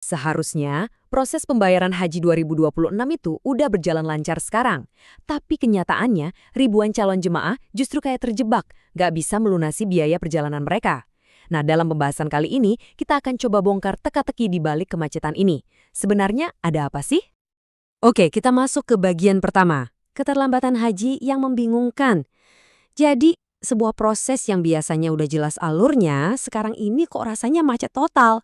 Seharusnya, proses pembayaran haji 2026 itu udah berjalan lancar sekarang. Tapi kenyataannya, ribuan calon jemaah justru kayak terjebak, nggak bisa melunasi biaya perjalanan mereka. Nah, dalam pembahasan kali ini, kita akan coba bongkar teka-teki di balik kemacetan ini. Sebenarnya ada apa sih? Oke, kita masuk ke bagian pertama. Keterlambatan haji yang membingungkan. Jadi, sebuah proses yang biasanya udah jelas alurnya, sekarang ini kok rasanya macet total.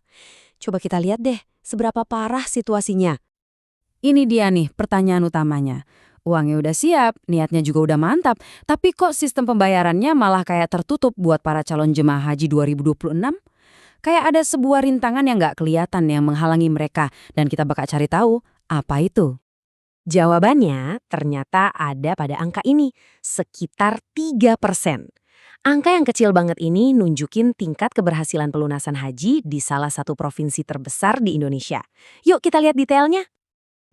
Coba kita lihat deh, seberapa parah situasinya. Ini dia nih pertanyaan utamanya. Uangnya udah siap, niatnya juga udah mantap, tapi kok sistem pembayarannya malah kayak tertutup buat para calon jemaah haji 2026? Kayak ada sebuah rintangan yang nggak kelihatan yang menghalangi mereka, dan kita bakal cari tahu apa itu. Jawabannya ternyata ada pada angka ini, sekitar 3%. Angka yang kecil banget ini nunjukin tingkat keberhasilan pelunasan haji di salah satu provinsi terbesar di Indonesia. Yuk kita lihat detailnya.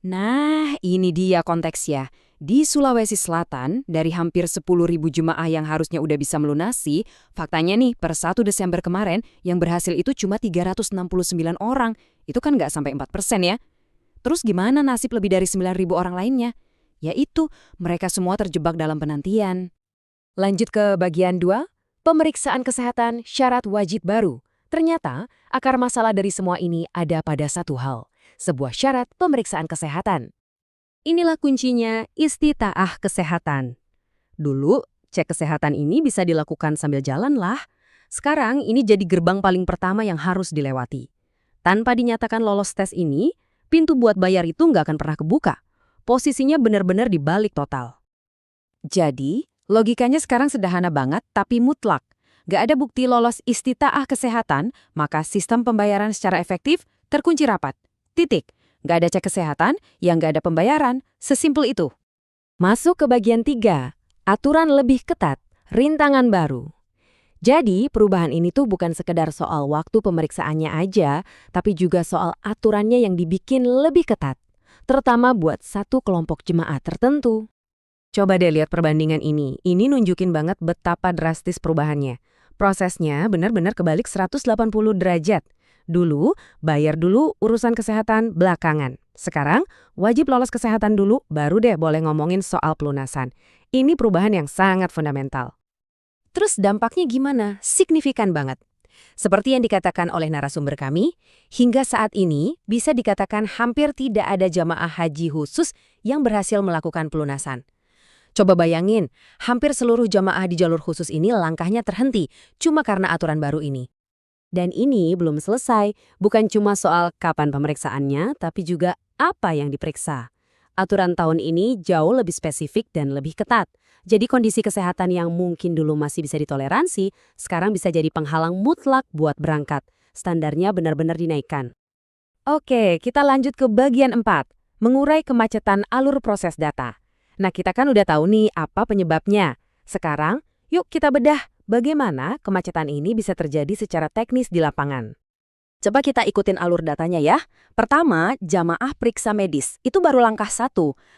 Nah, ini dia konteksnya. Di Sulawesi Selatan, dari hampir 10.000 jemaah yang harusnya udah bisa melunasi, faktanya nih per 1 Desember kemarin yang berhasil itu cuma 369 orang. Itu kan nggak sampai 4% ya. Terus gimana nasib lebih dari 9.000 orang lainnya? Yaitu, mereka semua terjebak dalam penantian. Lanjut ke bagian 2, pemeriksaan kesehatan syarat wajib baru. Ternyata, akar masalah dari semua ini ada pada satu hal, sebuah syarat pemeriksaan kesehatan. Inilah kuncinya istita'ah kesehatan. Dulu, cek kesehatan ini bisa dilakukan sambil jalan lah. Sekarang ini jadi gerbang paling pertama yang harus dilewati. Tanpa dinyatakan lolos tes ini, pintu buat bayar itu nggak akan pernah kebuka. Posisinya benar-benar dibalik total. Jadi, logikanya sekarang sederhana banget tapi mutlak. Gak ada bukti lolos istita'ah kesehatan, maka sistem pembayaran secara efektif terkunci rapat. Titik. Gak ada cek kesehatan, yang gak ada pembayaran. Sesimpel itu. Masuk ke bagian 3, aturan lebih ketat, rintangan baru. Jadi, perubahan ini tuh bukan sekedar soal waktu pemeriksaannya aja, tapi juga soal aturannya yang dibikin lebih ketat, terutama buat satu kelompok jemaah tertentu. Coba deh lihat perbandingan ini. Ini nunjukin banget betapa drastis perubahannya. Prosesnya benar-benar kebalik 180 derajat. Dulu, bayar dulu urusan kesehatan belakangan. Sekarang, wajib lolos kesehatan dulu, baru deh boleh ngomongin soal pelunasan. Ini perubahan yang sangat fundamental. Terus dampaknya gimana? Signifikan banget. Seperti yang dikatakan oleh narasumber kami, hingga saat ini bisa dikatakan hampir tidak ada jamaah haji khusus yang berhasil melakukan pelunasan. Coba bayangin, hampir seluruh jamaah di jalur khusus ini langkahnya terhenti cuma karena aturan baru ini. Dan ini belum selesai, bukan cuma soal kapan pemeriksaannya, tapi juga apa yang diperiksa. Aturan tahun ini jauh lebih spesifik dan lebih ketat. Jadi kondisi kesehatan yang mungkin dulu masih bisa ditoleransi, sekarang bisa jadi penghalang mutlak buat berangkat. Standarnya benar-benar dinaikkan. Oke, kita lanjut ke bagian 4, mengurai kemacetan alur proses data. Nah, kita kan udah tahu nih apa penyebabnya. Sekarang, yuk kita bedah bagaimana kemacetan ini bisa terjadi secara teknis di lapangan. Coba kita ikutin alur datanya ya. Pertama, jamaah periksa medis. Itu baru langkah 1.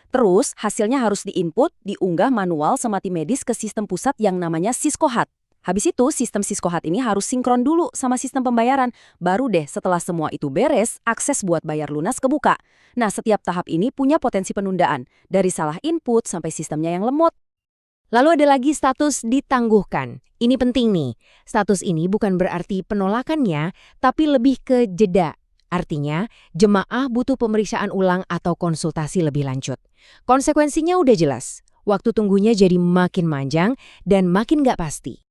Terus, hasilnya harus diinput, diunggah manual sama tim medis ke sistem pusat yang namanya Siskohat. Habis itu, sistem Siskohat ini harus sinkron dulu sama sistem pembayaran. Baru deh setelah semua itu beres, akses buat bayar lunas kebuka. Nah, setiap tahap ini punya potensi penundaan. Dari salah input sampai sistemnya yang lemot. Lalu ada lagi status ditangguhkan. Ini penting nih. Status ini bukan berarti penolakannya, tapi lebih ke jeda. Artinya, jemaah butuh pemeriksaan ulang atau konsultasi lebih lanjut. Konsekuensinya udah jelas. Waktu tunggunya jadi makin panjang dan makin nggak pasti.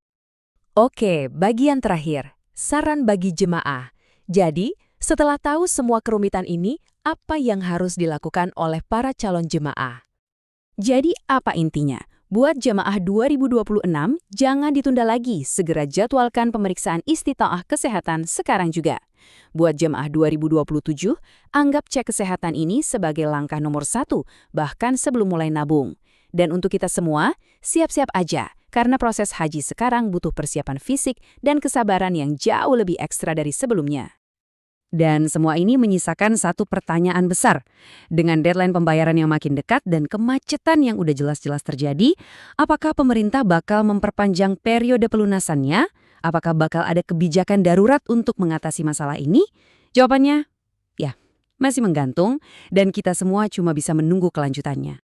Oke, bagian terakhir, saran bagi jemaah. Jadi, setelah tahu semua kerumitan ini, apa yang harus dilakukan oleh para calon jemaah? Jadi, apa intinya? Buat jemaah 2026, jangan ditunda lagi, segera jadwalkan pemeriksaan istita'ah kesehatan sekarang juga. Buat jemaah 2027, anggap cek kesehatan ini sebagai langkah nomor 1, bahkan sebelum mulai nabung. Dan untuk kita semua, siap-siap aja. Karena proses haji sekarang butuh persiapan fisik dan kesabaran yang jauh lebih ekstra dari sebelumnya. Dan semua ini menyisakan satu pertanyaan besar. Dengan deadline pembayaran yang makin dekat dan kemacetan yang udah jelas-jelas terjadi, apakah pemerintah bakal memperpanjang periode pelunasannya? Apakah bakal ada kebijakan darurat untuk mengatasi masalah ini? Jawabannya, ya masih menggantung, dan kita semua cuma bisa menunggu kelanjutannya.